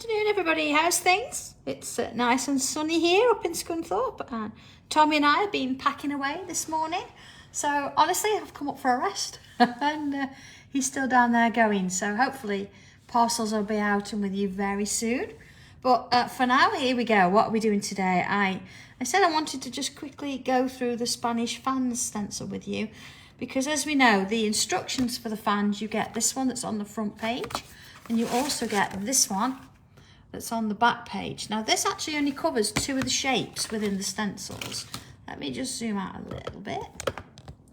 Afternoon, everybody. How's things? It's nice and sunny here up in Scunthorpe, and Tommy and I have been packing away this morning. So honestly, I've come up for a rest, and he's still down there going. So hopefully, parcels will be out and with you very soon. But for now, here we go. What are we doing today? I said I wanted to just quickly go through the Spanish fans stencil with you, because as we know, the instructions for the fans, you get this one that's on the front page, and you also get this one that's on the back page. Now this actually only covers two of the shapes within the stencils. Let me just zoom out a little bit.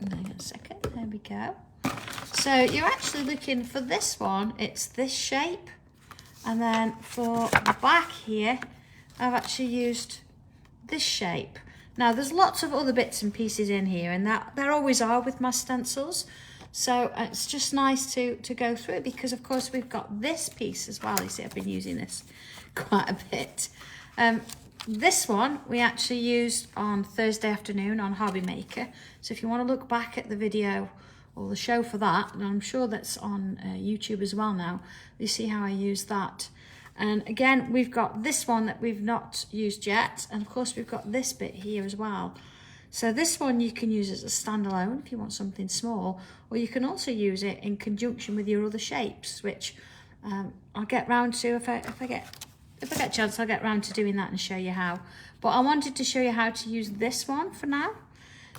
Hang on a second, there we go. So you're actually looking for this one, it's this shape. And then for the back here, I've actually used this shape. Now there's lots of other bits and pieces in here, and that there always are with my stencils. So it's just nice to go through it, because of course we've got this piece as well. You see, I've been using this quite a bit. This one we actually used on Thursday afternoon on Hobby Maker. So if you want to look back at the video or the show for that, and I'm sure that's on YouTube as well now, you see how I use that. And again, we've got this one that we've not used yet, and of course we've got this bit here as well. So this one you can use as a standalone if you want something small, or you can also use it in conjunction with your other shapes, which I'll get round to if I get a chance. I'll get round to doing that and show you how. But I wanted to show you how to use this one for now.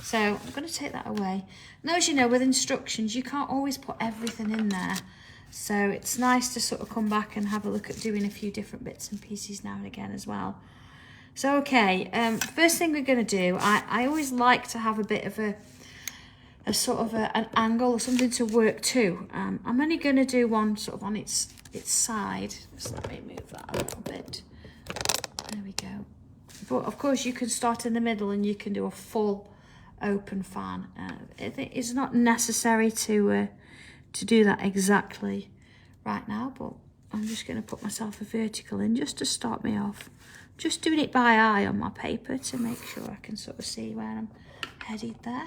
So I'm going to take that away. Now, as you know, with instructions, you can't always put everything in there. So it's nice to sort of come back and have a look at doing a few different bits and pieces now and again as well. So, okay, first thing we're going to do, I always like to have a bit of a sort of an angle or something to work to. I'm only going to do one sort of on its side. Just let me move that a little bit. There we go. But of course you can start in the middle and you can do a full open fan. It's not necessary to do that exactly right now, but I'm just going to put myself a vertical in just to start me off. Just doing it by eye on my paper to make sure I can sort of see where I'm headed there.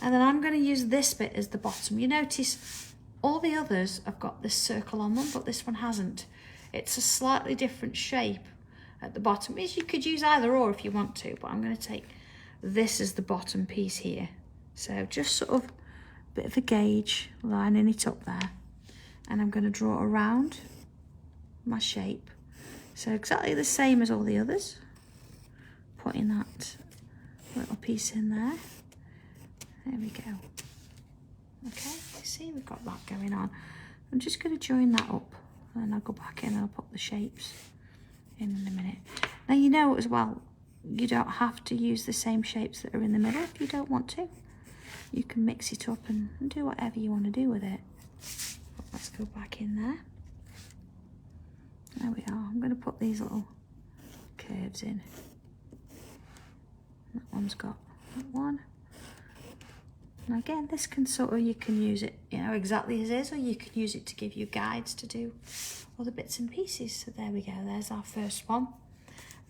And then I'm going to use this bit as the bottom. You notice all the others have got this circle on them, but this one hasn't. It's a slightly different shape at the bottom. You could use either or if you want to, but I'm going to take this as the bottom piece here. So just sort of a bit of a gauge, lining it up there. And I'm going to draw around my shape. So exactly the same as all the others. Putting that little piece in there. There we go. Okay, see, we've got that going on. I'm just going to join that up, and then I'll go back in and I'll put the shapes in a minute. Now you know as well, you don't have to use the same shapes that are in the middle if you don't want to. You can mix it up and do whatever you want to do with it. But let's go back in there. There we are. I'm going to put these little curves in. That one's got that one. And again, this can sort of, you can use it, you know, exactly as is, or you can use it to give you guides to do other bits and pieces. So there we go. There's our first one.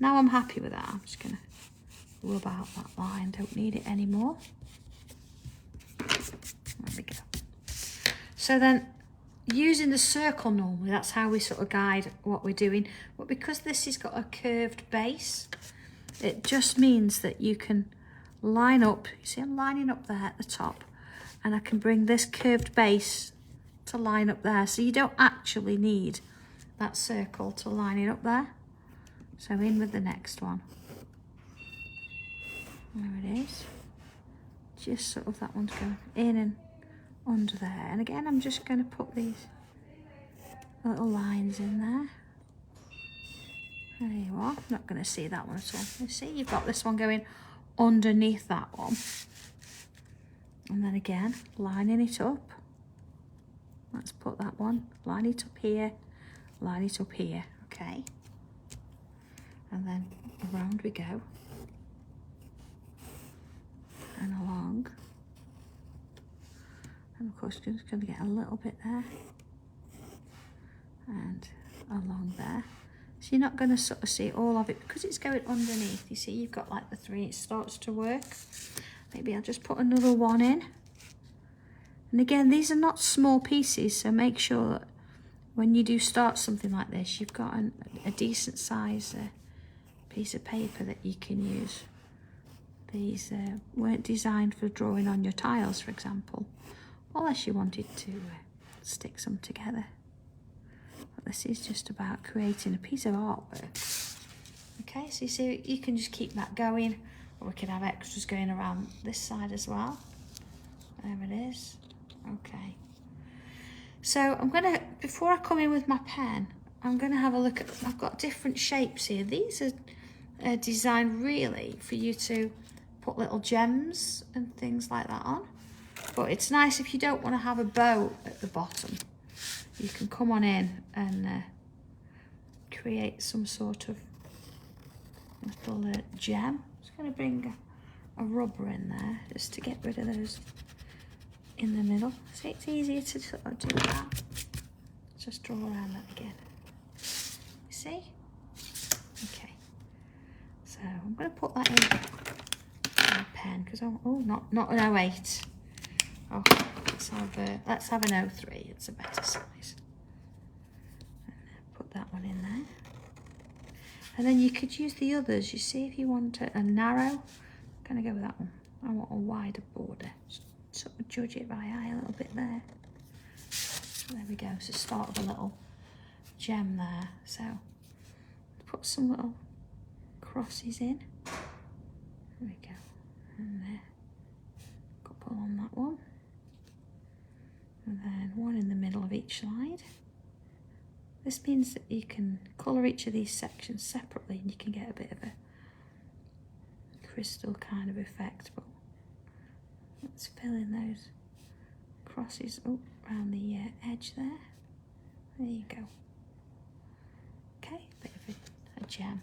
Now I'm happy with that. I'm just going to rub out that line. Don't need it anymore. There we go. So then, using the circle normally, that's how we sort of guide what we're doing. But because this has got a curved base, it just means that you can line up. You see, I'm lining up there at the top, and I can bring this curved base to line up there. So you don't actually need that circle to line it up there. So in with the next one. There it is. Just sort of, that one's going in and under there. And again, I'm just going to put these little lines in there. There you are. I'm not going to see that one at all. You see, you've got this one going underneath that one. And then again, lining it up. Let's put that one, line it up here, line it up here, okay. And then around we go. And along. And of course, just going to get a little bit there. And along there. So you're not going to sort of see all of it because it's going underneath. You see, you've got like the three, it starts to work. Maybe I'll just put another one in. And again, these are not small pieces, so make sure that when you do start something like this, you've got a decent size piece of paper that you can use. These weren't designed for drawing on your tiles, for example, unless you wanted to stick some together. But this is just about creating a piece of artwork. Okay, so you see, you can just keep that going, or we can have extras going around this side as well. There it is. Okay. So I'm gonna, before I come in with my pen, I'm gonna have a look at, I've got different shapes here. These are designed really for you to put little gems and things like that on. But it's nice if you don't want to have a bow at the bottom. You can come on in and create some sort of little gem. I'm just going to bring a rubber in there just to get rid of those in the middle. So it's easier to sort of do that. Just draw around that again. You see? Okay. So I'm going to put that in my pen because not an 08. Oh, let's have an 03. It's a better size. And put that one in there. And then you could use the others. You see, if you want a narrow, I'm going to go with that one. I want a wider border. Just sort of judge it by eye a little bit there. There we go. So start with a little gem there. So put some little crosses in. There we go. And there. Couple on that one. And then one in the middle of each slide. This means that you can colour each of these sections separately and you can get a bit of a crystal kind of effect. But let's fill in those crosses around the edge there. There you go. Okay, bit of a gem.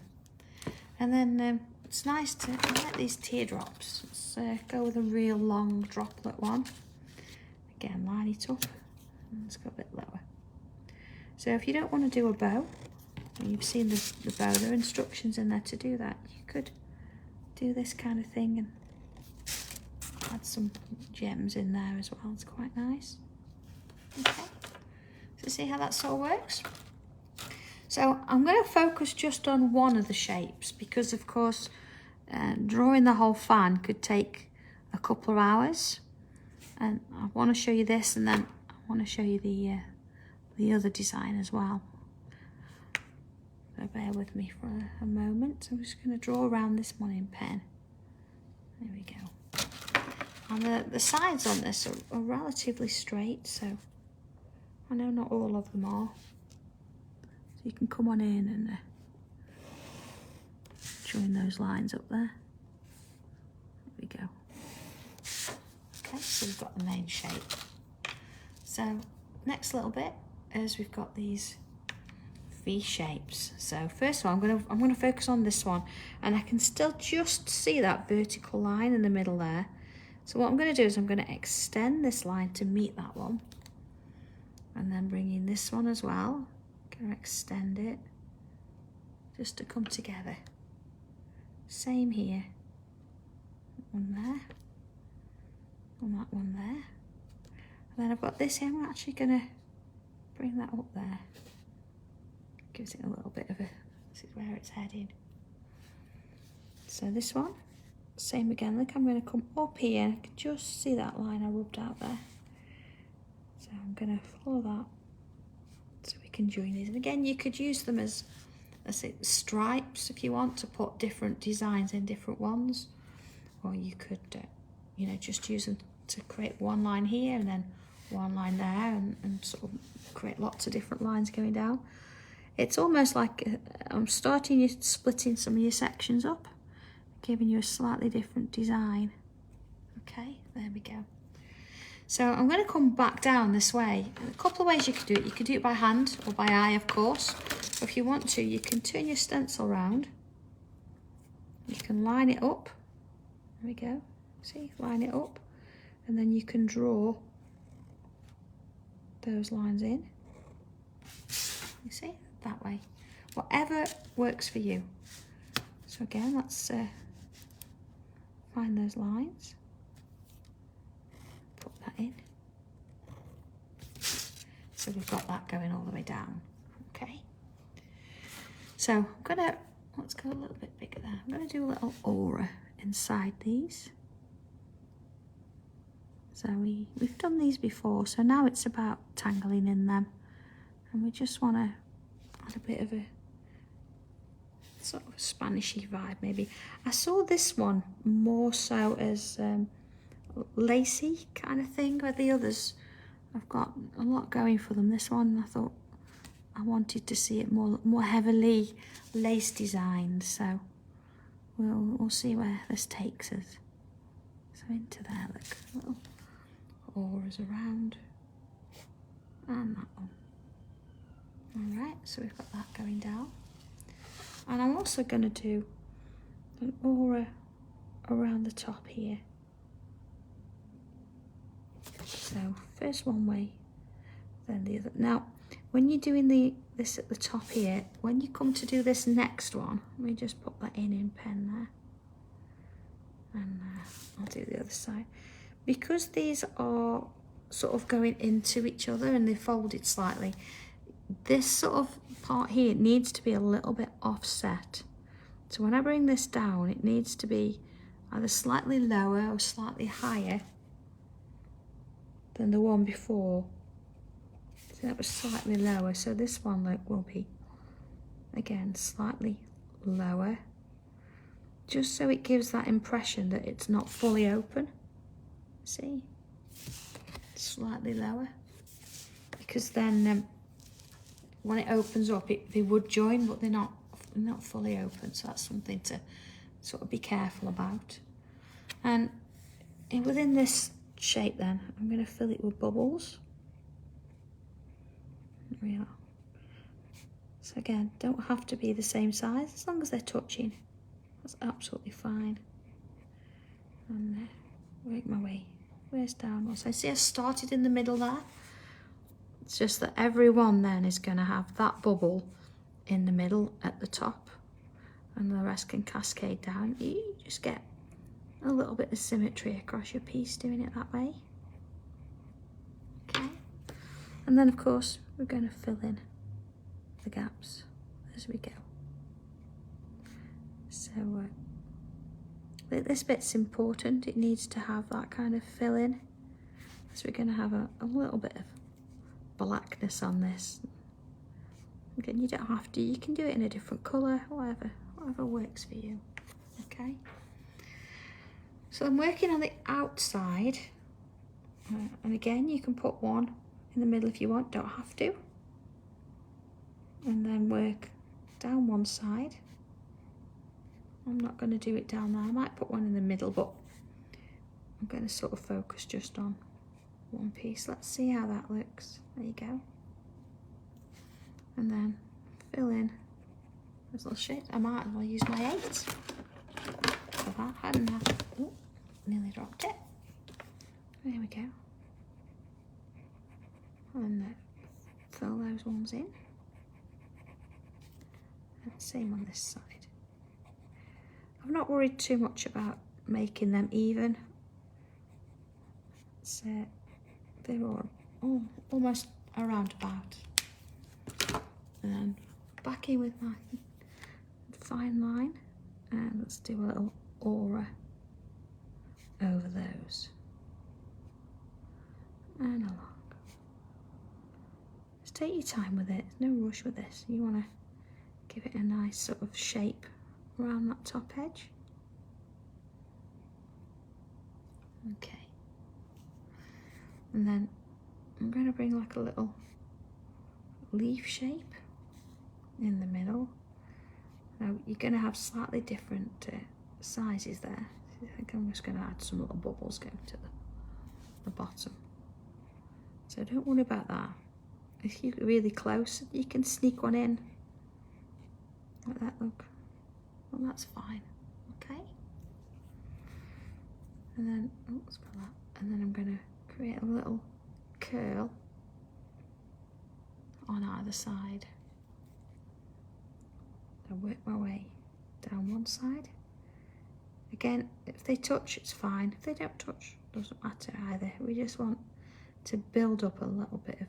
And then it's nice to get these teardrops. Let's go with a real long droplet one. Again, line it up and let's go a bit lower. So if you don't want to do a bow, and you've seen the bow, there are instructions in there to do that. You could do this kind of thing and add some gems in there as well. It's quite nice. Okay, so see how that sort of works? So I'm going to focus just on one of the shapes because, of course, drawing the whole fan could take a couple of hours. And I want to show you this, and then I want to show you the other design as well. So bear with me for a moment. I'm just going to draw around this one in pen. There we go. And the sides on this are relatively straight, so I know not all of them are. So you can come on in and join those lines up there. There we go. Okay, so we've got the main shape. So next little bit is we've got these V shapes. So first of all, I'm going to focus on this one, and I can still just see that vertical line in the middle there. So what I'm going to do is I'm going to extend this line to meet that one, and then bring in this one as well. Going to extend it just to come together. Same here. One there. And that one there. And then I've got this here. I'm actually going to bring that up there. Gives it a little bit of a, this is where it's heading. So this one, same again. Look, I'm going to come up here. I can just see that line I rubbed out there. So I'm going to follow that so we can join these. And again, you could use them as stripes if you want to put different designs in different ones. Or you could, you know, just use them to create one line here and then one line there and sort of create lots of different lines going down. It's almost like I'm starting you splitting some of your sections up, giving you a slightly different design. Okay, there we go. So I'm going to come back down this way. A couple of ways you could do it. You could do it by hand or by eye, of course. But if you want to, you can turn your stencil round. You can line it up. There we go. See, line it up. And then you can draw those lines in. You see, that way. Whatever works for you. So again, let's find those lines. Put that in. So we've got that going all the way down. Okay. So I'm gonna, let's go a little bit bigger there. I'm gonna do a little aura inside these. So we've done these before, so now it's about tangling in them. And we just want to add a bit of a sort of a Spanishy vibe maybe. I saw this one more so as lacy kind of thing, where the others I've got a lot going for them. This one I thought I wanted to see it more heavily lace designed, so we'll see where this takes us. So into there, look, little auras around, and that one. All right, so we've got that going down, and I'm also going to do an aura around the top here. So first one way, then the other. Now, when you're doing this at the top here, when you come to do this next one, let me just put that in pen there, and I'll do the other side. Because these are sort of going into each other and they're folded slightly, this sort of part here needs to be a little bit offset. So when I bring this down, it needs to be either slightly lower or slightly higher than the one before. So that was slightly lower, so this one will be again slightly lower, just so it gives that impression that it's not fully open. See, slightly lower, because then when it opens up, they would join, but they're not fully open. So that's something to sort of be careful about. And within this shape, then I'm going to fill it with bubbles. There we are. So again, don't have to be the same size, as long as they're touching. That's absolutely fine. And work my way. Where's downwards? I see I started in the middle there. It's just that every one then is going to have that bubble in the middle at the top, and the rest can cascade down. You just get a little bit of symmetry across your piece doing it that way. Okay. And then of course we're going to fill in the gaps as we go. So this bit's important. It needs to have that kind of fill in. So we're going to have a little bit of blackness on this. Again, you don't have to. You can do it in a different colour, whatever works for you. Okay. So I'm working on the outside, and again, you can put one in the middle if you want. Don't have to. And then work down one side. I'm not going to do it down there. I might put one in the middle, but I'm going to sort of focus just on one piece. Let's see how that looks. There you go. And then fill in this little shape. I might as well use my 8 for that, hadn't I? Oh, nearly dropped it. There we go. And fill those ones in. And same on this side. I've not worried too much about making them even. So they're all almost around about. And then back in with my fine line, and let's do a little aura over those and along. Just take your time with it. There's no rush with this. You want to give it a nice sort of shape around that top edge. Okay. And then I'm going to bring like a little leaf shape in the middle. Now you're going to have slightly different sizes there. I think I'm just going to add some little bubbles going to the bottom. So don't worry about that. If you're really close, you can sneak one in. Like that, look. Well, that's fine. Okay. And then, oh, let's put that. And then I'm going to create a little curl on either side. I work my way down one side. Again, if they touch, it's fine. If they don't touch, doesn't matter either. We just want to build up a little bit of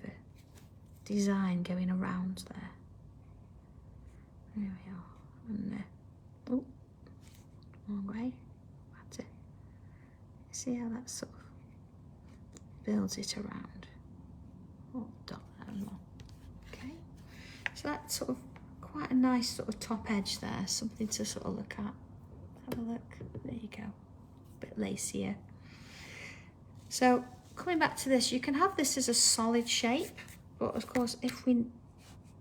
design going around there. There we are. And oh, wrong way. That's it. See how that sort of builds it around. Oh, dot that as well. Okay. So that's sort of quite a nice sort of top edge there. Something to sort of look at. Have a look. There you go. A bit lacier. So coming back to this, you can have this as a solid shape, but of course if we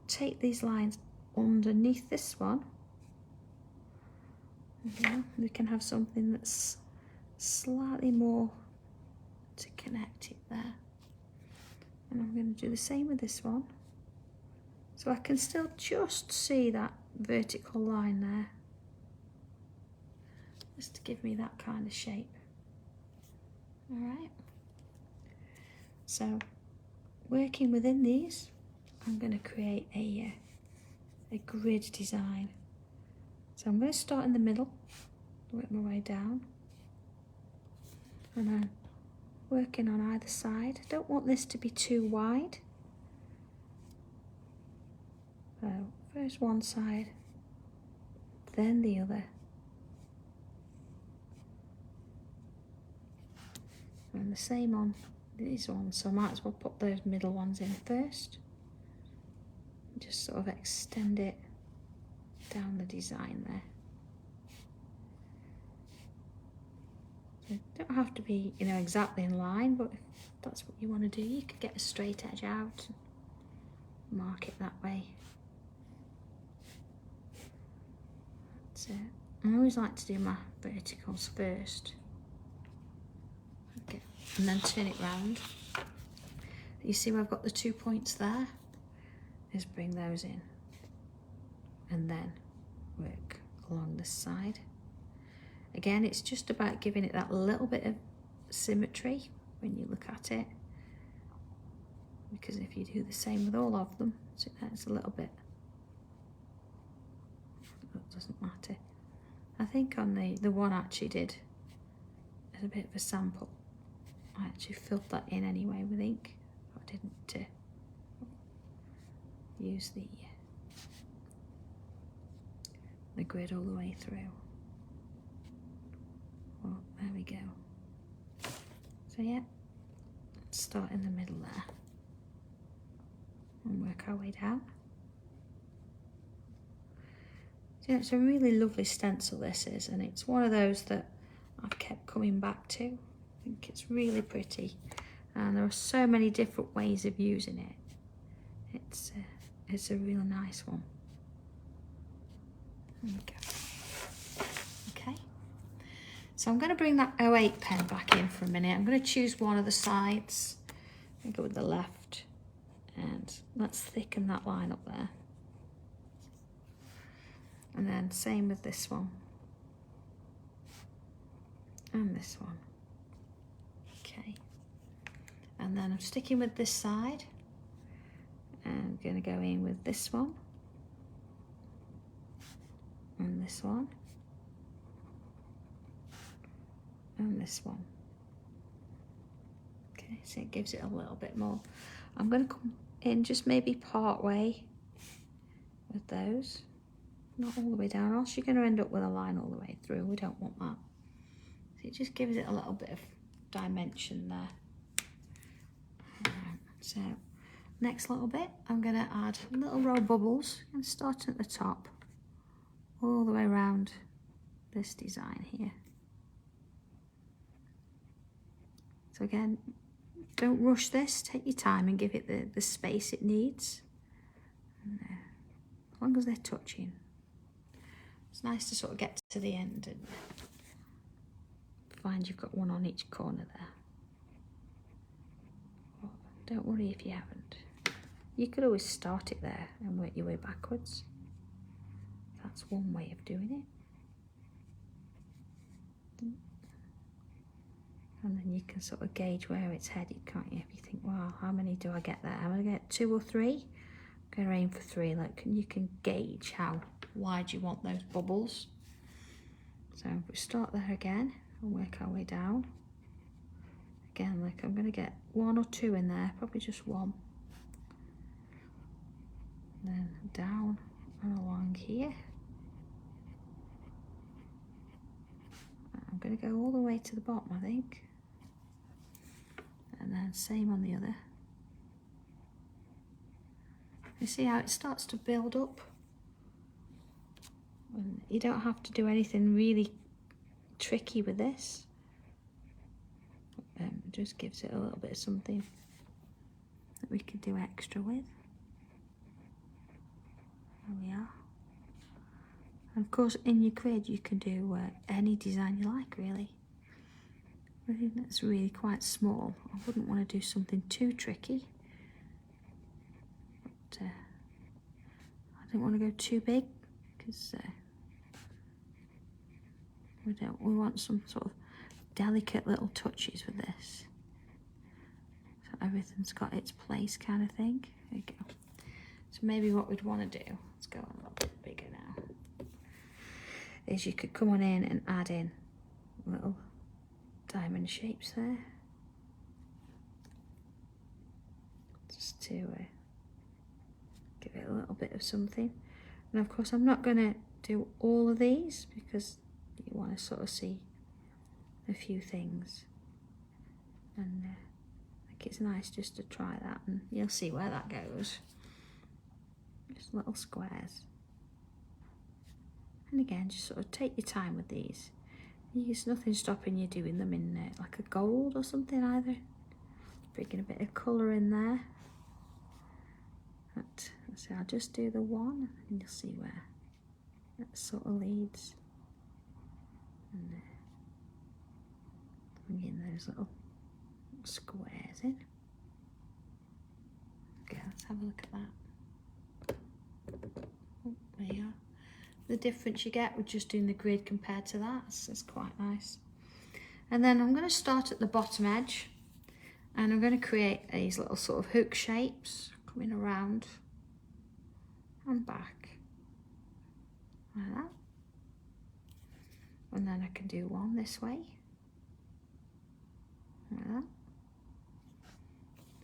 take these lines underneath this one, we can have something that's slightly more to connect it there. And I'm going to do the same with this one. So I can still just see that vertical line there, just to give me that kind of shape. All right. So working within these, I'm going to create a grid design. So I'm going to start in the middle, work my way down, and I'm working on either side. I don't want this to be too wide. So first one side, then the other. And the same on these ones, so I might as well put those middle ones in first. Just sort of extend it down the design there. So it don't have to be, you know, exactly in line, but if that's what you want to do, you could get a straight edge out and mark it that way. That's it. I always like to do my verticals first. Okay, and then turn it round. You see where I've got the 2 points there? Just bring those in and then work along this side. Again, it's just about giving it that little bit of symmetry when you look at it, because if you do the same with all of them, so it's a little bit, that doesn't matter. I think on the one I actually did as a bit of a sample, I actually filled that in anyway with ink. I didn't use the grid all the way through. Well, there we go. So yeah, let's start in the middle there and work our way down. So it's a really lovely stencil this is, and it's one of those that I've kept coming back to. I think it's really pretty, and there are so many different ways of using it. It's a real nice one. There we go. Okay, so I'm going to bring that 08 pen back in for a minute. I'm going to choose one of the sides and go with the left, and let's thicken that line up there. And then same with this one and this one. Okay, and then I'm sticking with this side. I'm going to go in with this one and this one and this one. Okay, so it gives it a little bit more. I'm going to come in just maybe part way with those, not all the way down, or else you're going to end up with a line all the way through. We don't want that. So it just gives it a little bit of dimension there. So next little bit, I'm going to add little row bubbles and start at the top all the way around this design here. So again, don't rush this, take your time and give it the space it needs. And as long as they're touching. It's nice to sort of get to the end and find you've got one on each corner there. But don't worry if you haven't. You could always start it there and work your way backwards. That's one way of doing it. And then you can sort of gauge where it's headed, can't you? If you think, wow, how many do I get there? I'm going to get 2 or 3. I'm going to aim for 3. Like, you can gauge how wide you want those bubbles. So if we start there again and work our way down. Again, like I'm going to get 1 or 2 in there, probably just 1. then down and along here. I'm going to go all the way to the bottom, I think, and then same on the other. You see how it starts to build up? And you don't have to do anything really tricky with this. It just gives it a little bit of something that we could do extra with. There we are. And of course, in your grid, you can do any design you like, really. I think that's really quite small. I wouldn't want to do something too tricky. But I don't want to go too big, because we want some sort of delicate little touches with this. So everything's got its place kind of thing. There you go. So maybe what we'd want to do, let's go a little bit bigger now, is you could come on in and add in little diamond shapes there. Just to give it a little bit of something. And of course I'm not going to do all of these because you want to sort of see a few things. And I think it's nice just to try that, and you'll see where that goes. Just little squares. And again, just sort of take your time with these. There's nothing stopping you doing them in like a gold or something either. Bringing a bit of colour in there. But so I'll just do the one, and you'll see where that sort of leads. And bring in those little squares in. Okay, let's have a look at that. Oh, there you are. The difference you get with just doing the grid compared to that is quite nice. And then I'm going to start at the bottom edge, and I'm going to create these little sort of hook shapes coming around and back like that. And then I can do one this way like that.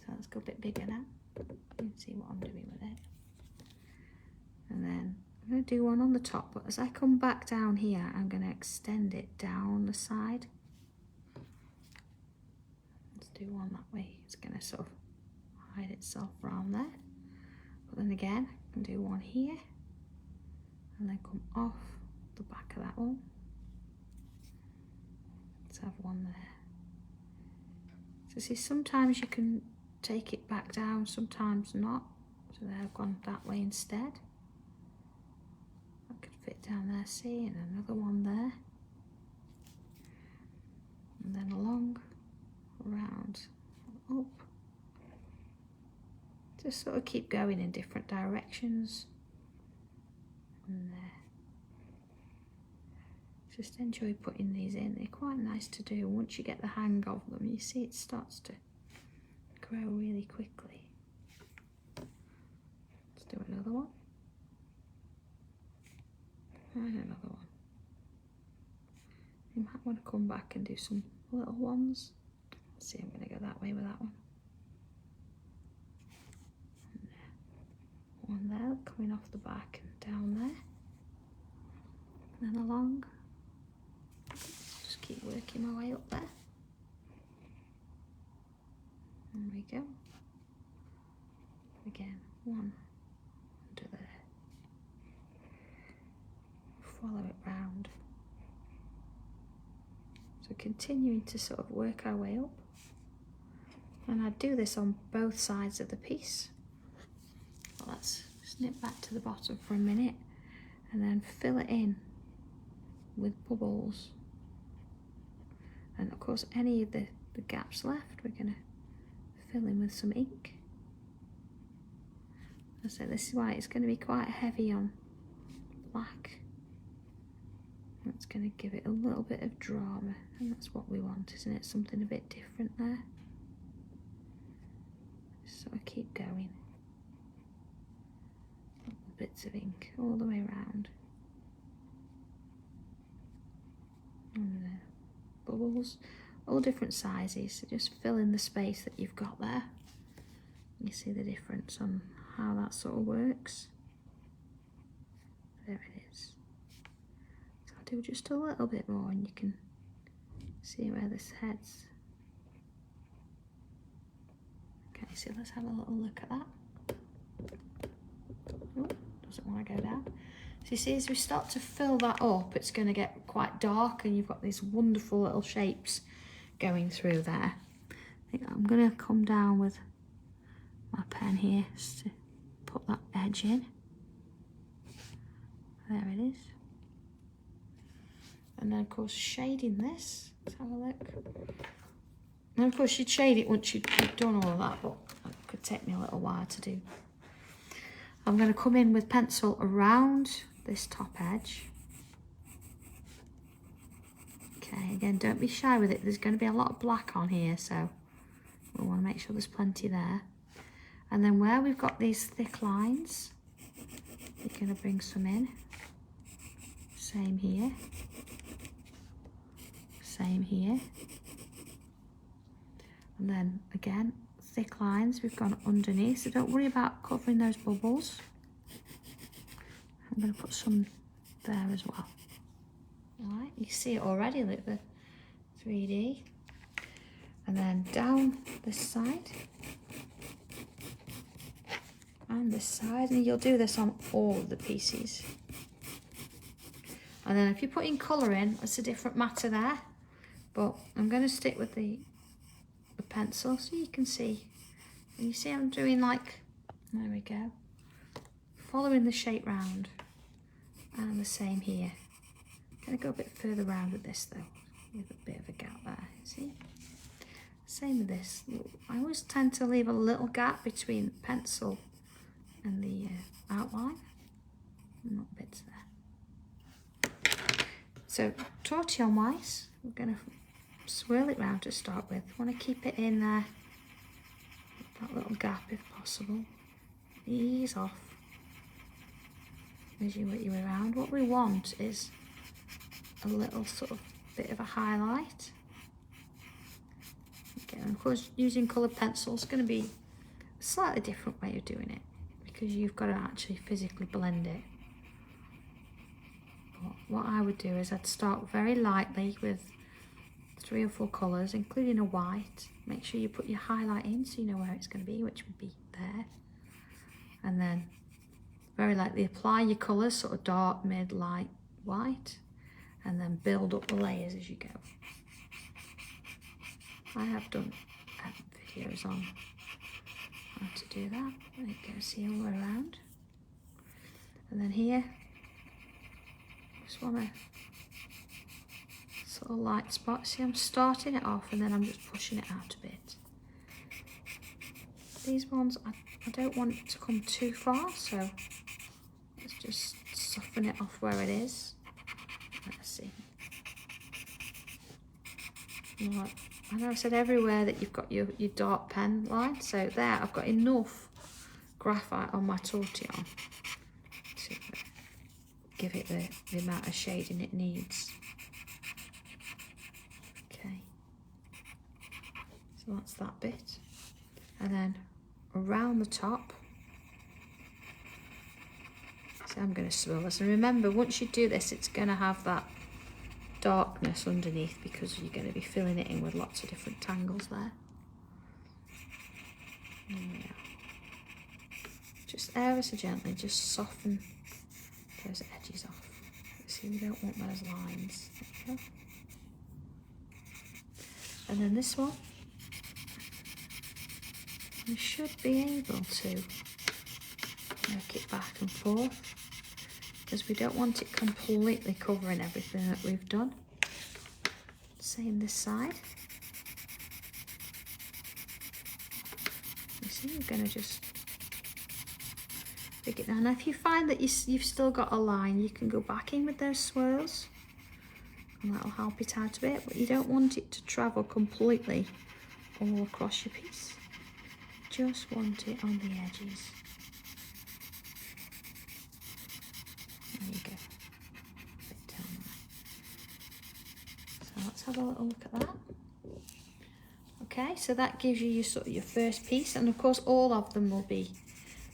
So let's go a bit bigger now. You can see what I'm doing with it. And then I'm going to do one on the top, but as I come back down here, I'm going to extend it down the side. Let's do one that way. It's going to sort of hide itself around there. But then again, I can do one here, and then come off the back of that one. Let's have one there. So see, sometimes you can take it back down, sometimes not. So there, I've gone that way instead. Fit down there, see, and another one there, and then along, around, up. Just sort of keep going in different directions, and just enjoy putting these in. They're quite nice to do. Once you get the hang of them, you see it starts to grow really quickly. Let's do another one. And another one. You might want to come back and do some little ones. Let's see, I'm going to go that way with that one. And one there, coming off the back and down there. And then along. Just keep working my way up there. There we go. Again, one under there. Follow it round. So continuing to sort of work our way up, and I do this on both sides of the piece. Well, let's snip back to the bottom for a minute and then fill it in with bubbles, and of course any of the gaps left we're going to fill in with some ink. So this is why it's going to be quite heavy on black. That's going to give it a little bit of drama, and that's what we want, isn't it? Something a bit different there. Just sort of keep going. Little bits of ink all the way around. And bubbles, all different sizes, so just fill in the space that you've got there. You see the difference on how that sort of works. There it is. So I'll do just a little bit more and you can see where this heads. Okay, so let's have a little look at that. Oh, doesn't want to go down. So you see, as we start to fill that up, it's going to get quite dark and you've got these wonderful little shapes going through there. I think I'm going to come down with my pen here just to put that edge in. There it is. And then of course shading this, let's have a look. And of course you'd shade it once you've done all of that, but it could take me a little while to do. I'm going to come in with pencil around this top edge. Okay, again, don't be shy with it. There's going to be a lot of black on here, so we want to make sure there's plenty there. And then where we've got these thick lines, you're going to bring some in. Same here. Same here. And then again, thick lines we've gone underneath, so don't worry about covering those bubbles. I'm going to put some there as well. Alright, you see it already, look, the 3D. And then down this side. And this side, and you'll do this on all of the pieces. And then if you're putting colour in, it's a different matter there. But I'm going to stick with the pencil so you can see. And you see I'm doing like, there we go, following the shape round. And the same here. Gonna go a bit further round with this though, with a bit of a gap there, see? Same with this. I always tend to leave a little gap between pencil and the outline. Not bits there. So tortillon-wise, we're gonna swirl it round to start with. Want to keep it in there, that little gap if possible. Ease off as you work your way around. What we want is a little sort of bit of a highlight. Okay, and of course using coloured pencils is going to be a slightly different way of doing it because you've got to actually physically blend it. But what I would do is I'd start very lightly with 3 or 4 colours, including a white. Make sure you put your highlight in so you know where it's going to be, which would be there. And then very lightly apply your colours, sort of dark, mid, light, white, and then build up the layers as you go. I have done videos on how to do that. There you go, see all the way around. And then here, just want to sort of light spot. See, I'm starting it off and then I'm just pushing it out a bit. These ones, I don't want it to come too far, so let's just soften it off where it is. Let's see. Right. I know I said everywhere that you've got your dark pen line, so there I've got enough graphite on my tortillon to give it the amount of shading it needs. Okay, so that's that bit. And then around the top, so I'm going to swirl this, and remember once you do this it's going to have that darkness underneath because you're going to be filling it in with lots of different tangles there. Yeah. Just ever so gently, just soften those edges off. See, we don't want those lines. Okay. And then this one, we should be able to make it back and forth because we don't want it completely covering everything that we've done. Same this side. You see, you're going to just pick it down. Now if you find that you've still got a line, you can go back in with those swirls and that'll help it out a bit, but you don't want it to travel completely all across your piece. Just want it on the edges. There you go. Bit down there. So let's have a little look at that. Okay, so that gives you your sort of your first piece, and of course all of them will be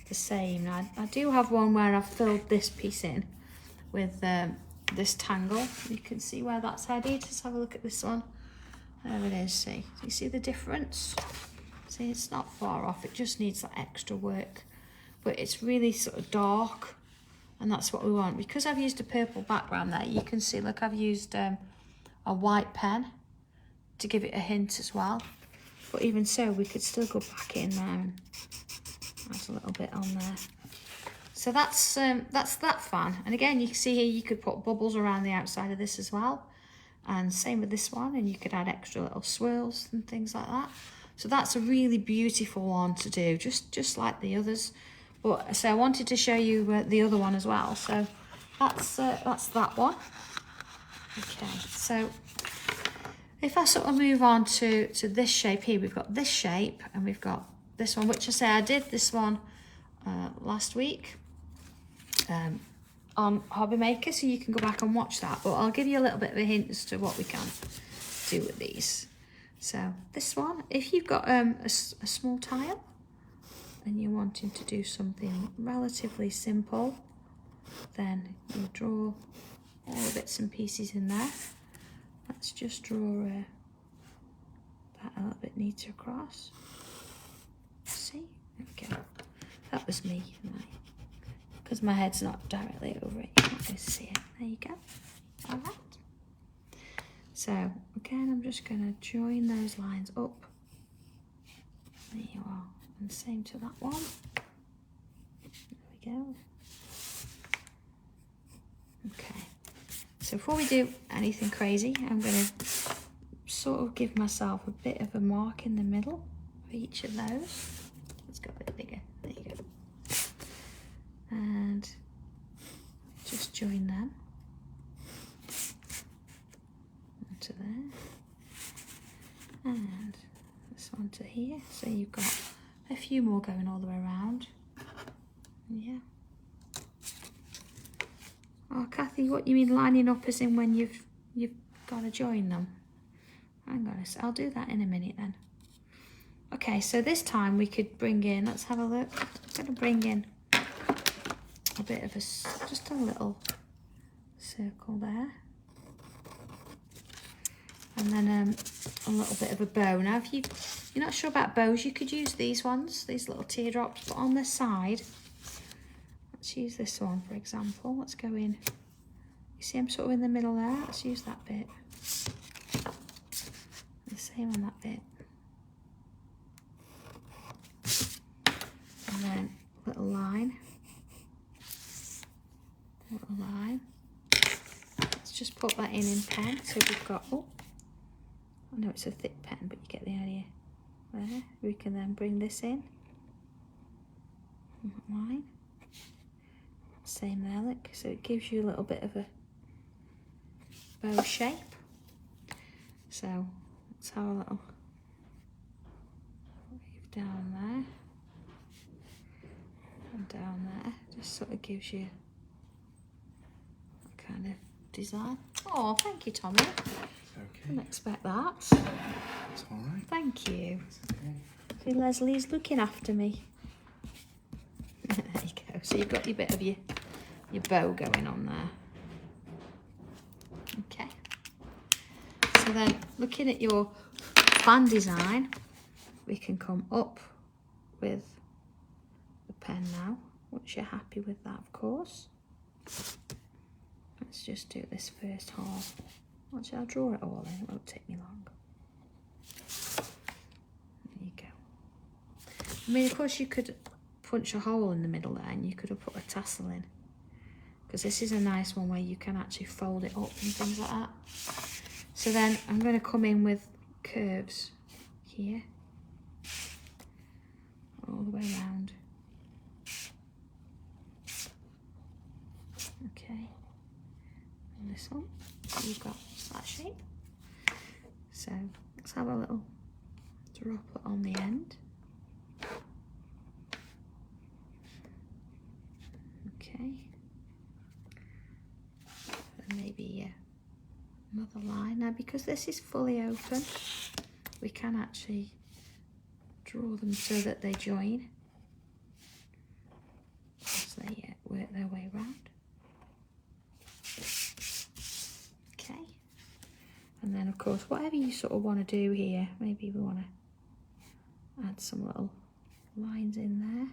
the same. Now, I do have one where I've filled this piece in with this tangle. You can see where that's headed. Just have a look at this one. There it is, see? Do you see the difference? See, it's not far off, it just needs that extra work. But it's really sort of dark, and that's what we want. Because I've used a purple background there, you can see, look, I've used a white pen to give it a hint as well. But even so, we could still go back in there and add a little bit on there. So that's that fan. And again, you can see here you could put bubbles around the outside of this as well. And same with this one, and you could add extra little swirls and things like that. So that's a really beautiful one to do, just like the others. But so I wanted to show you the other one as well. So that's that one. Okay, so if I sort of move on to this shape here, we've got this shape and we've got this one, which I say I did this one last week on Hobby Maker, so you can go back and watch that. But I'll give you a little bit of a hint as to what we can do with these. So this one, if you've got a small tile and you're wanting to do something relatively simple, then you draw all the bits and pieces in there. Let's just draw that a little bit neater across. See, there we go. That was me, because my head's not directly over it. You can't really see it. There you go. All right. So again, I'm just going to join those lines up. There you are. And same to that one. There we go. Okay. So before we do anything crazy, I'm going to sort of give myself a bit of a mark in the middle of each of those. Let's go a bit bigger. There you go. And just join them onto there, and this one to here. So you've got a few more going all the way around. Yeah. Oh, Kathy, what you mean lining up as in when you've got to join them? Hang on, I'll do that in a minute then. Okay, so this time we could bring in, let's have a look. I'm going to bring in a bit of just a little circle there. And then a little bit of a bow. Now, if you're not sure about bows, you could use these ones, these little teardrops, but on the side, let's use this one, for example. Let's go in. You see I'm sort of in the middle there? Let's use that bit. The same on that bit. And then a little line. Little line. Let's just put that in pen. So we've got, oh, I know it's a thick pen, but you get the idea. There. We can then bring this in. Line. Same there, look. So it gives you a little bit of a bow shape. So let's have a little wave down there and down there. Just sort of gives you a kind of design. Oh, thank you, Tommy. Okay. Didn't expect that. It's all right. Thank you. Okay. See, Leslie's looking after me. There you go. So you've got your bit of your bow going on there. Okay. So then, looking at your fan design, we can come up with the pen now. Once you're happy with that, of course. Let's just do this first half. Actually, I'll draw it all in. It won't take me long. There you go. I mean, of course, you could punch a hole in the middle there, and you could have put a tassel in, because this is a nice one where you can actually fold it up and things like that. So then I'm going to come in with curves here all the way around. Okay, and this one, so you've got that shape. So let's have a little droplet on the end. Okay, and maybe another line. Now, because this is fully open, we can actually draw them so that they join as they work their way around. Okay, and then of course whatever you sort of want to do here, maybe we want to add some little lines in there.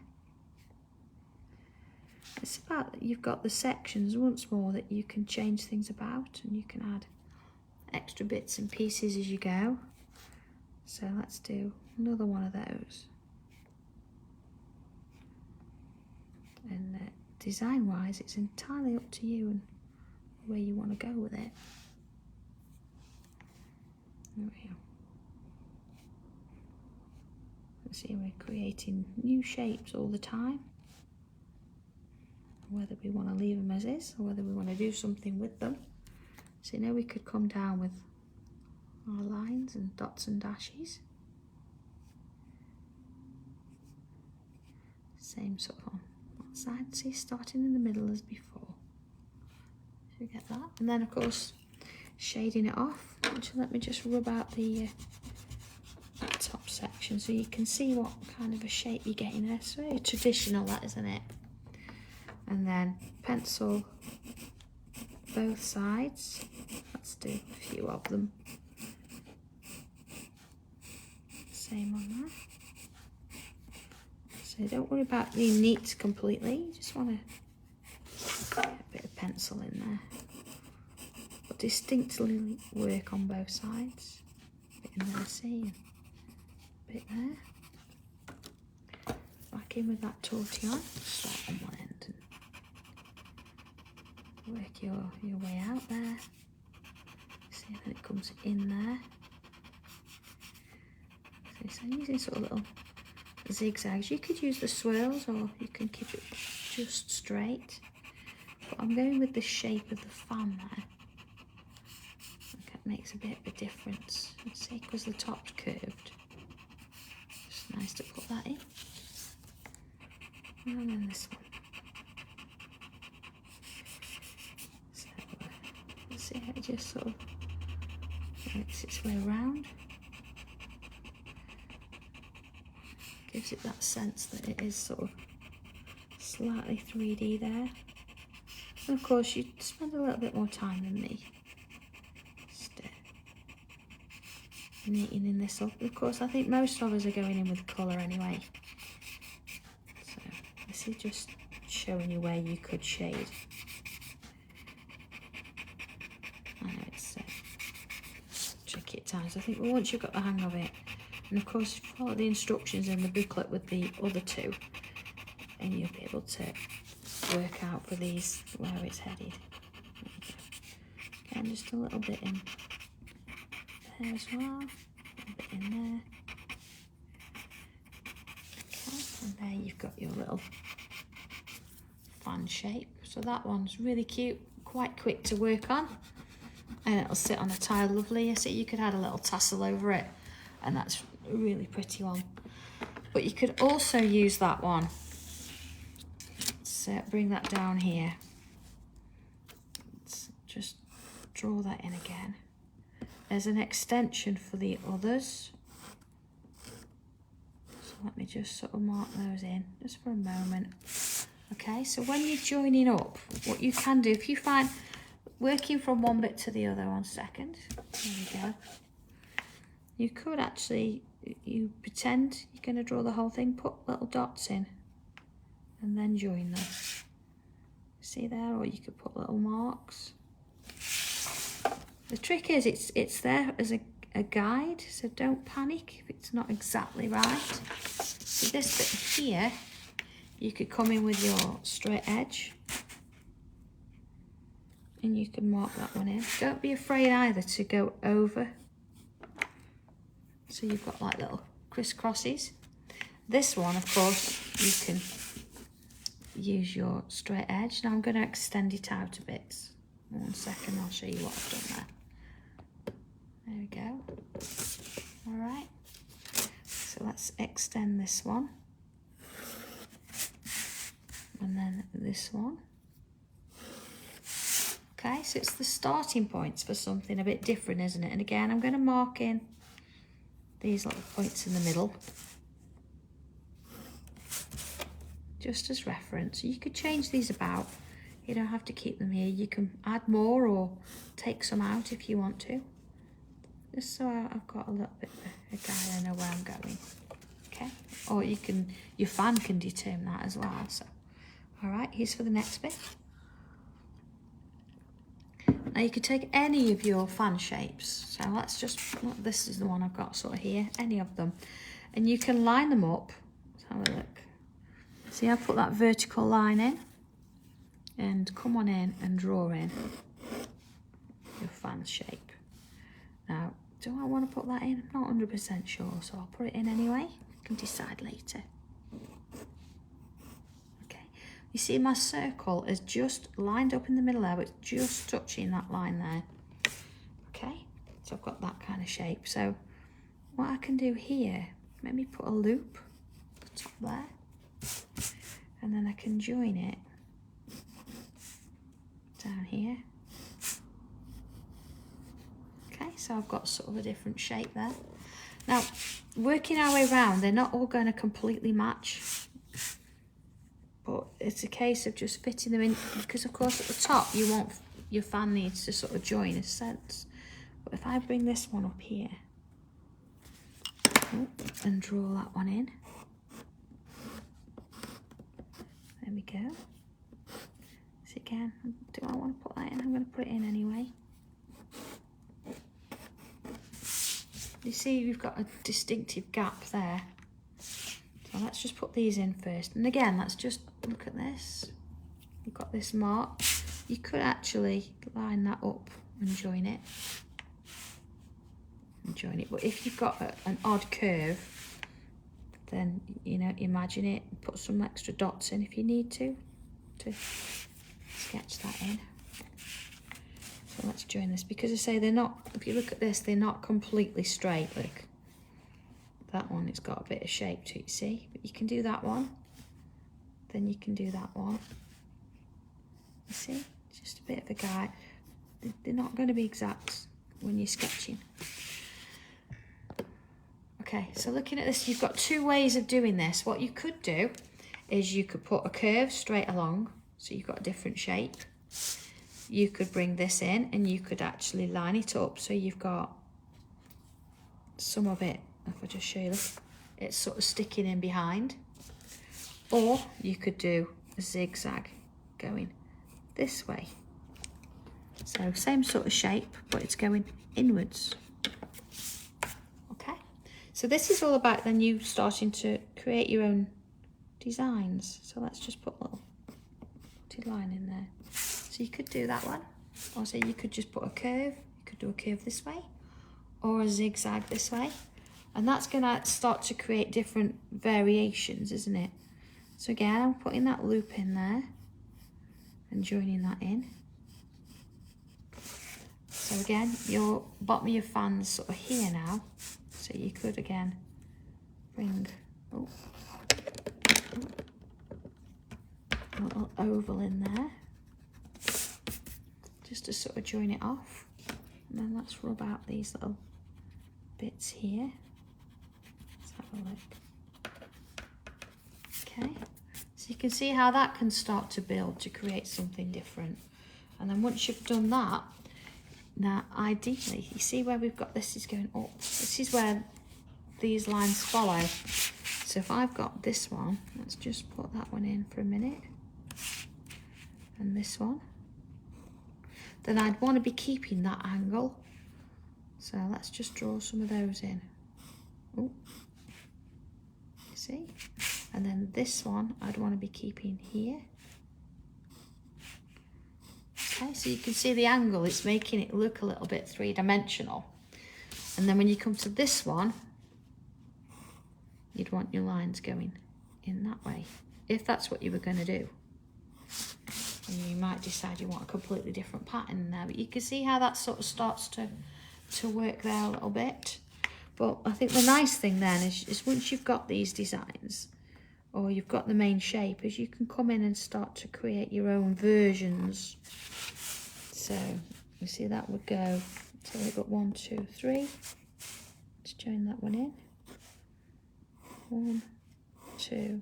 It's about that you've got the sections once more that you can change things about, and you can add extra bits and pieces as you go. So let's do another one of those. And design wise, it's entirely up to you and where you want to go with it. There we go. See, we're creating new shapes all the time. Whether we want to leave them as is or whether we want to do something with them. So now we could come down with our lines and dots and dashes. Same sort of on that side, see, starting in the middle as before. So you get that. And then of course, shading it off. Actually, let me just rub out the top section so you can see what kind of a shape you're getting there. It's very traditional, that, isn't it? And then pencil both sides. Let's do a few of them. Same on there. So don't worry about being neat completely. You just want to get a bit of pencil in there. But distinctly work on both sides. A bit in there, see? A bit there. Back in with that tortillon. Start on one end and work your way out there. See, then it comes in there. So I'm using sort of little zigzags. You could use the swirls or you can keep it just straight. But I'm going with the shape of the fan there. That makes a bit of a difference. You see, because the top's curved. Just nice to put that in. And then this one. So let's see how it just sort of makes its way around. Gives it that sense that it is sort of slightly 3D there. And of course you spend a little bit more time than me. Just neatening this up. Of course I think most of us are going in with colour anyway. So this is just showing you where you could shade. I know it's tricky at times. I think once you've got the hang of it, and of course follow the instructions in the booklet with the other two, and you'll be able to work out for these where it's headed. Again, just a little bit in there as well, a little bit in there. Okay, and there you've got your little fan shape. So that one's really cute, quite quick to work on, and it'll sit on a tile lovely. So you could add a little tassel over it, and that's a really pretty one. But you could also use that one. So bring that down here. Let's just draw that in again. There's an extension for the others. So let me just sort of mark those in just for a moment. Okay, so when you're joining up, what you can do, if you find working from one bit to the other, 1 second, there we go. You could actually, you pretend you're going to draw the whole thing, put little dots in and then join them. See there? Or you could put little marks. The trick is it's there as a guide, so don't panic if it's not exactly right. So this bit here, you could come in with your straight edge and you can mark that one in. Don't be afraid either to go over. So you've got like little crisscrosses. This one, of course, you can use your straight edge. Now I'm going to extend it out a bit. 1 second, I'll show you what I've done there. There we go. All right. So let's extend this one. And then this one. Okay, so it's the starting points for something a bit different, isn't it? And again, I'm going to mark in these little points in the middle, just as reference. You could change these about. You don't have to keep them here. You can add more or take some out if you want to. Just so I've got a little bit of a guide, I know where I'm going. Okay, or your fan can determine that as well. So, all right, here's for the next bit. Now you could take any of your fan shapes. So this is the one I've got sort of here, any of them. And you can line them up. Let's have a look. See, I put that vertical line in and come on in and draw in your fan shape. Now, do I want to put that in? I'm not 100% sure, so I'll put it in anyway. I can decide later. Okay, you see my circle is just lined up in the middle there, but it's just touching that line there. Okay, so I've got that kind of shape. So what I can do here, maybe put a loop at the top there, and then I can join it down here. Okay, so I've got sort of a different shape there. Now, working our way around, they're not all going to completely match, but it's a case of just fitting them in, because of course at the top your fan needs to sort of join a sense. But if I bring this one up here and draw that one in, there we go. So again, do I want to put that in? I'm going to put it in anyway. You see we've got a distinctive gap there. So let's just put these in first. And again, let's just look at this. We've got this mark. You could actually line that up and join it. But if you've got an odd curve, then, you know, imagine it, put some extra dots in if you need to sketch that in. So let's join this, because I say they're not, if you look at this, they're not completely straight. Look, that one, it's got a bit of shape to it, you see? But you can do that one, then you can do that one. You see? It's just a bit of a guide. They're not going to be exact when you're sketching. Okay, so looking at this, you've got two ways of doing this. What you could do is you could put a curve straight along, so you've got a different shape. You could bring this in and you could actually line it up so you've got some of it, if I just show you this, it's sort of sticking in behind. Or you could do a zigzag going this way. So same sort of shape, but it's going inwards. Okay, so this is all about then you starting to create your own designs. So let's just put a little dotted line in there. So you could do that one, or say you could just put a curve. You could do a curve this way, or a zigzag this way, and that's going to start to create different variations, isn't it? So again, I'm putting that loop in there and joining that in. So again, your bottom of your fan's sort of here now, so you could again bring a little oval in there, just to sort of join it off. And then let's rub out these little bits here. Let's have a look. Okay, so you can see how that can start to build to create something different. And then once you've done that, now ideally, you see where we've got this is going up. This is where these lines follow. So if I've got this one, let's just put that one in for a minute. And this one. Then I'd want to be keeping that angle. So let's just draw some of those in. Oh, you see? And then this one I'd want to be keeping here. Okay, so you can see the angle, it's making it look a little bit three-dimensional. And then when you come to this one, you'd want your lines going in that way, if that's what you were going to do. And you might decide you want a completely different pattern in there, but you can see how that sort of starts to work there a little bit. But I think the nice thing then is once you've got these designs, or you've got the main shape, is you can come in and start to create your own versions. So you see that would go, so we've got 1, 2, 3, Let's join that one in. 1, 2,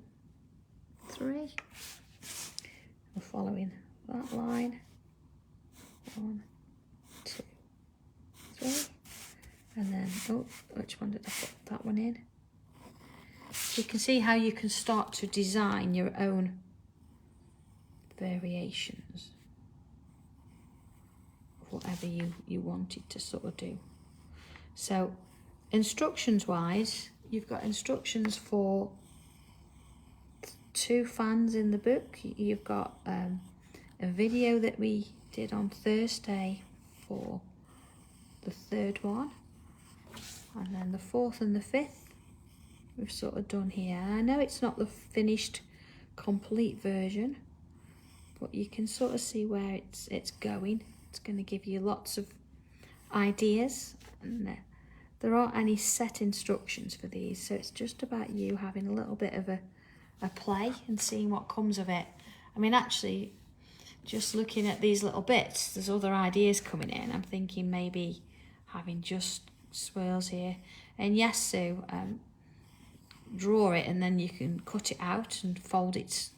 3. We're following that line. 1, 2, 3. And then, oh, which one did I put that one in? So you can see how you can start to design your own variations of whatever you wanted to sort of do. So instructions wise, you've got instructions for 2 fans in the book. You've got a video that we did on Thursday for the 3rd one, and then the 4th and the 5th we've sort of done here. I know it's not the finished complete version, but you can sort of see where it's going. It's going to give you lots of ideas, and there aren't any set instructions for these, so it's just about you having a little bit of a play and seeing what comes of it. I mean, actually, just looking at these little bits, there's other ideas coming in. I'm thinking maybe having just swirls here, and yes, Sue, draw it and then you can cut it out and fold it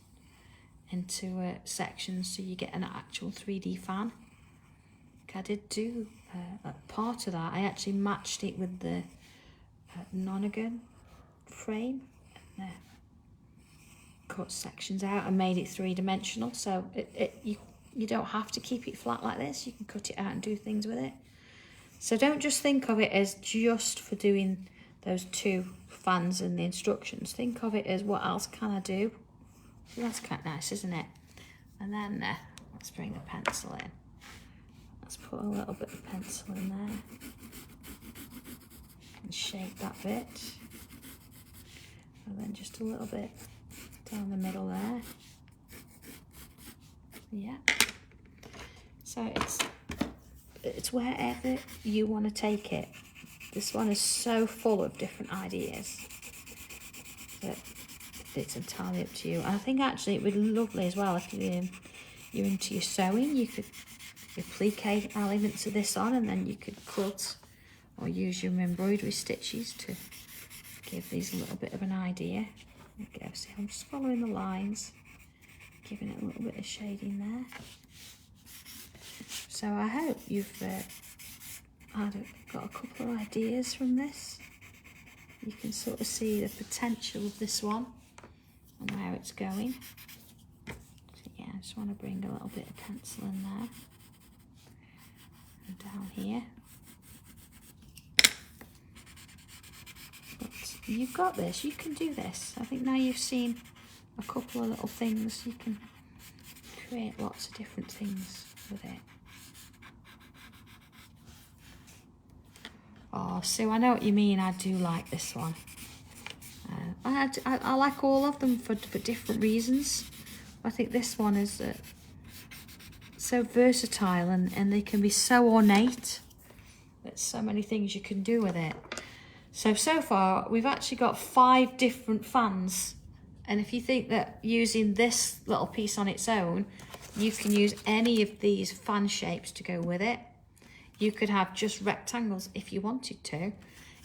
into sections so you get an actual 3D fan. I did do a part of that. I actually matched it with the nonagon frame and cut sections out and made it 3-dimensional, so you don't have to keep it flat like this. You can cut it out and do things with it. So don't just think of it as just for doing those 2 fans and the instructions. Think of it as, what else can I do? So that's quite nice, isn't it? And then let's bring the pencil in. Let's put a little bit of pencil in there and shape that bit. And then just a little bit down the middle there. Yeah. So it's wherever you want to take it. This one is so full of different ideas that it's entirely up to you. And I think actually it would be lovely as well if you're into your sewing. You could applique elements of this on, and then you could cut or use your embroidery stitches to give these a little bit of an idea. There you go. See, I'm just following the lines, giving it a little bit of shading there. So I hope you've got a couple of ideas from this. You can sort of see the potential of this one and where it's going. So yeah, I just want to bring a little bit of pencil in there and down here. But you've got this, you can do this. I think now you've seen a couple of little things, you can create lots of different things with it. Oh, Sue, I know what you mean. I do like this one. I like all of them for different reasons. I think this one is so versatile, and they can be so ornate. There's so many things you can do with it. So far, we've actually got 5 different fans. And if you think that using this little piece on its own, you can use any of these fan shapes to go with it. You could have just rectangles if you wanted to.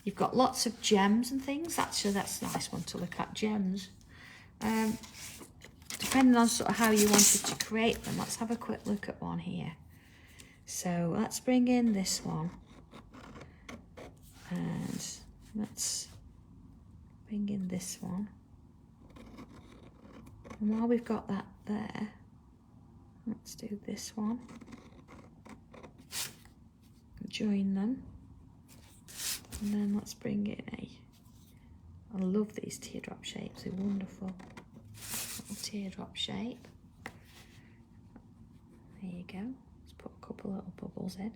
You've got lots of gems and things. Actually, that's a nice one to look at, gems. Depending on sort of how you wanted to create them. Let's have a quick look at one here. So let's bring in this one. And let's bring in this one. And while we've got that there, let's do this one. Join them, and then let's bring in I love these teardrop shapes, they're wonderful. Little teardrop shape. There you go. Let's put a couple little bubbles in.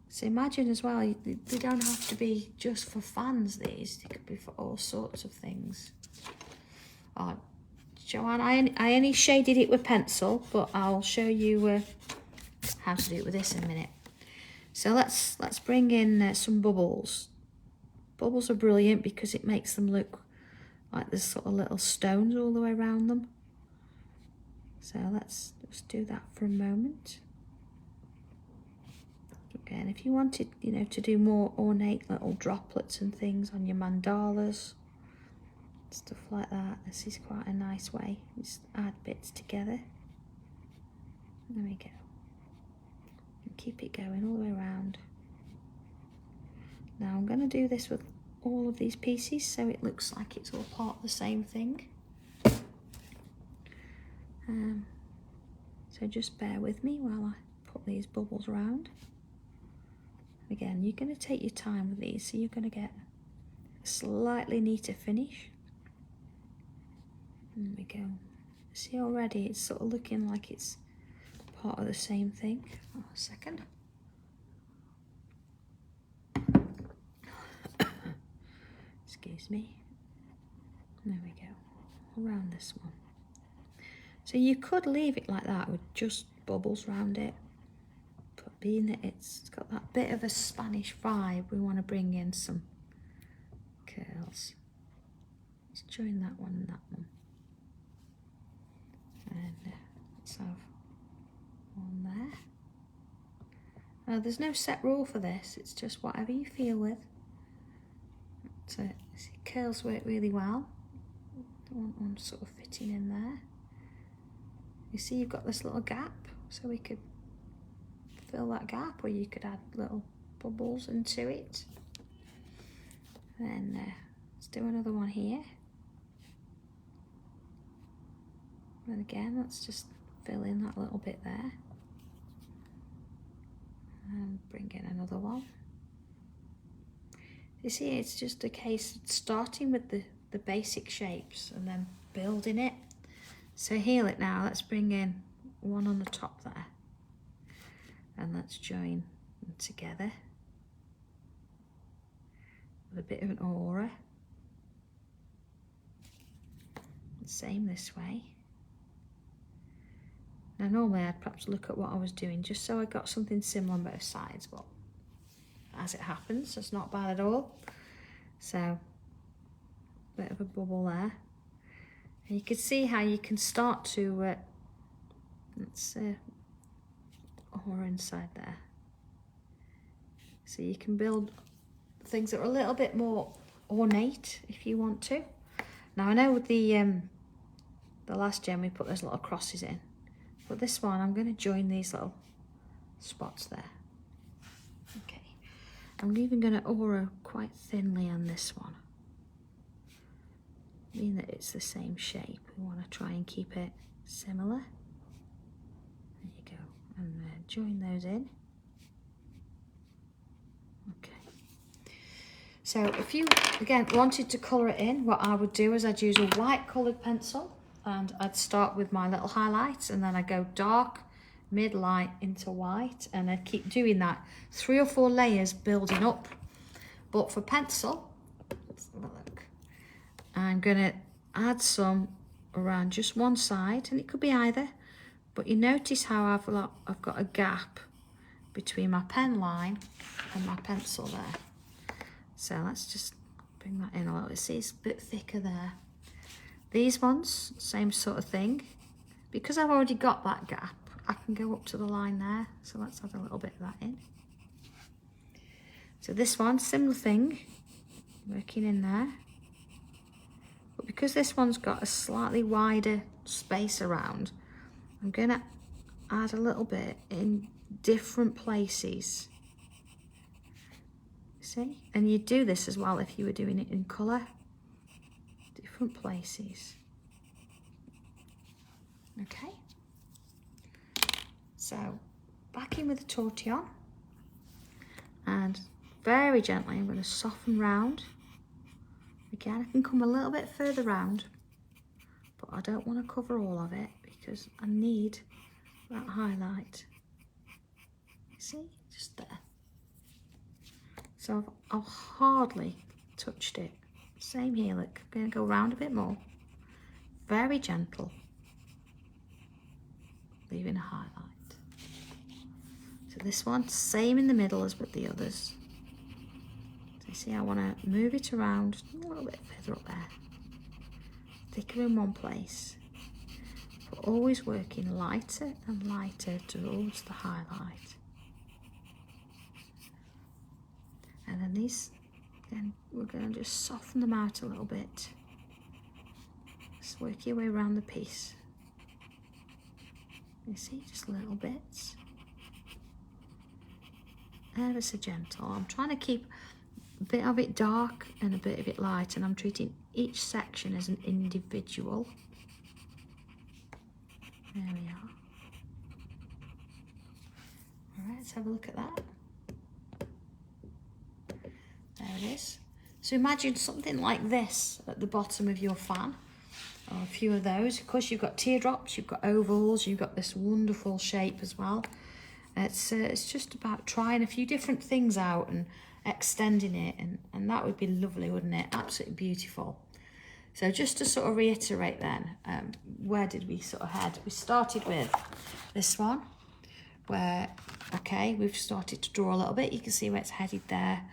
So imagine as well, they don't have to be just for fans, these. They could be for all sorts of things. Oh, Joanne, I only shaded it with pencil, but I'll show you how to do it with this in a minute. So let's bring in some bubbles. Bubbles are brilliant because it makes them look like there's sort of little stones all the way around them. So let's just do that for a moment. Again, if you wanted, you know, to do more ornate little droplets and things on your mandalas, stuff like that, this is quite a nice way. Just add bits together. There we go. And keep it going all the way around. Now I'm going to do this with all of these pieces so it looks like it's all part of the same thing. So just bear with me while I put these bubbles around. Again, you're going to take your time with these, so you're going to get a slightly neater finish. There we go. See, already it's sort of looking like it's part of the same thing. Oh, a second. Excuse me. There we go. Around this one. So you could leave it like that with just bubbles around it. But being that it's got that bit of a Spanish vibe, we want to bring in some curls. Let's join that one and that one. And let's have one there. Now there's no set rule for this, it's just whatever you feel with. So see, curls work really well. Don't want one sort of fitting in there. You see you've got this little gap, so we could fill that gap, or you could add little bubbles into it. And then let's do another one here. And again, let's just fill in that little bit there. And bring in another one. You see, it's just a case of starting with the basic shapes and then building it. So here, look now, let's bring in one on the top there. And let's join them together with a bit of an aura. And same this way. Now normally I'd perhaps look at what I was doing just so I got something similar on both sides, but as it happens, it's not bad at all. So, bit of a bubble there. And you can see how you can start to, let's aura inside there. So you can build things that are a little bit more ornate if you want to. Now I know with the last gem we put those little crosses in, but this one I'm going to join these little spots there. Okay, I'm even going to aura quite thinly on this one. Being that it's the same shape, we want to try and keep it similar. There you go, and join those in. Okay. So if you, again, wanted to colour it in, what I would do is I'd use a white coloured pencil and I'd start with my little highlights and then I'd go dark, mid, light into white, and I'd keep doing that. 3 or 4 layers building up. But for pencil, let's have a look. I'm going to add some around just one side, and it could be either, but you notice how I've got a gap between my pen line and my pencil there. So let's just bring that in a little. See, it's a bit thicker there. These ones, same sort of thing. Because I've already got that gap, I can go up to the line there. So let's add a little bit of that in. So this one, similar thing, working in there. But because this one's got a slightly wider space around, I'm going to add a little bit in different places. See? And you do this as well if you were doing it in colour. Different places. Okay. So, back in with the tortillon. And very gently, I'm going to soften round. Again, I can come a little bit further round, but I don't want to cover all of it because I need that highlight. You see, just there. So I've hardly touched it. Same here, look, I'm going to go round a bit more. Very gentle. Leaving a highlight. So this one, same in the middle as with the others. So you see, I want to move it around a little bit further up there. Thicker in one place. But always working lighter and lighter towards the highlight. then then we're going to just soften them out a little bit. Just work your way around the piece. You see, just little bits. Ever so gentle. I'm trying to keep a bit of it dark and a bit of it light, and I'm treating each section as an individual. There we are. All right, let's have a look at that. There it is. So imagine something like this at the bottom of your fan, or a few of those. Of course, you've got teardrops, you've got ovals, you've got this wonderful shape as well. It's just about trying a few different things out and extending it, and that would be lovely, wouldn't it? Absolutely beautiful. So just to sort of reiterate then, where did we sort of head? We started with this one, where, okay, we've started to draw a little bit. You can see where it's headed there.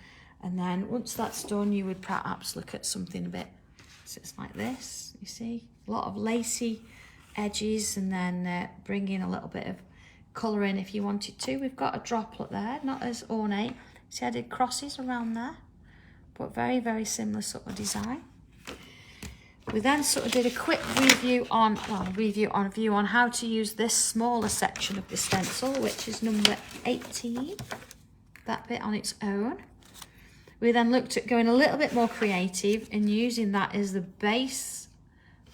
And then once that's done, you would perhaps look at something a bit, so it's like this, you see? A lot of lacy edges, and then bring in a little bit of colour in if you wanted to. We've got a droplet there, not as ornate. See, I did crosses around there, but very, very similar sort of design. We then sort of did a quick review on how to use this smaller section of the stencil, which is number 18, that bit on its own. We then looked at going a little bit more creative and using that as the base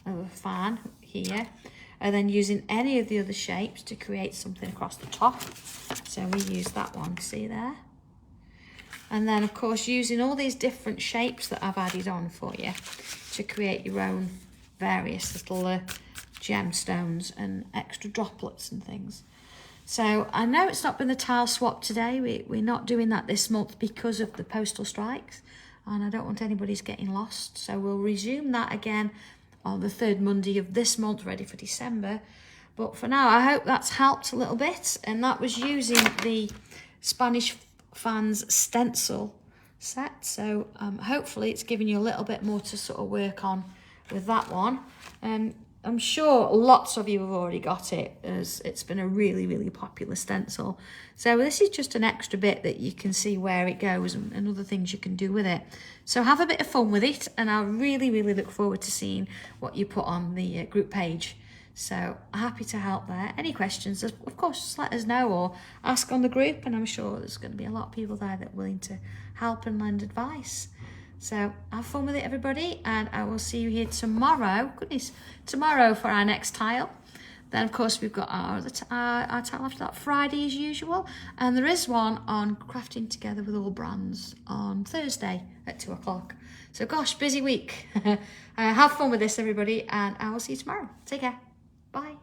of a fan here, and then using any of the other shapes to create something across the top. So we used that one, see there? And then, of course, using all these different shapes that I've added on for you to create your own various little gemstones and extra droplets and things. So I know it's not been the tile swap today. We're not doing that this month because of the postal strikes, and I don't want anybody's getting lost. So we'll resume that again on the third Monday of this month, ready for December. But for now, I hope that's helped a little bit. And that was using the Spanish Fans stencil set. So hopefully it's given you a little bit more to sort of work on with that one. I'm sure lots of you have already got it, as it's been a really, really popular stencil. So this is just an extra bit that you can see where it goes and other things you can do with it. So have a bit of fun with it, and I really, really look forward to seeing what you put on the group page. So happy to help there. Any questions, of course, just let us know or ask on the group, and I'm sure there's going to be a lot of people there that are willing to help and lend advice. So have fun with it, everybody, and I will see you here tomorrow. Goodness, tomorrow for our next tile. Then, of course, we've got our tile after that Friday as usual, and there is one on crafting together with all brands on Thursday at 2 o'clock. So, gosh, busy week. Have fun with this, everybody, and I will see you tomorrow. Take care. Bye.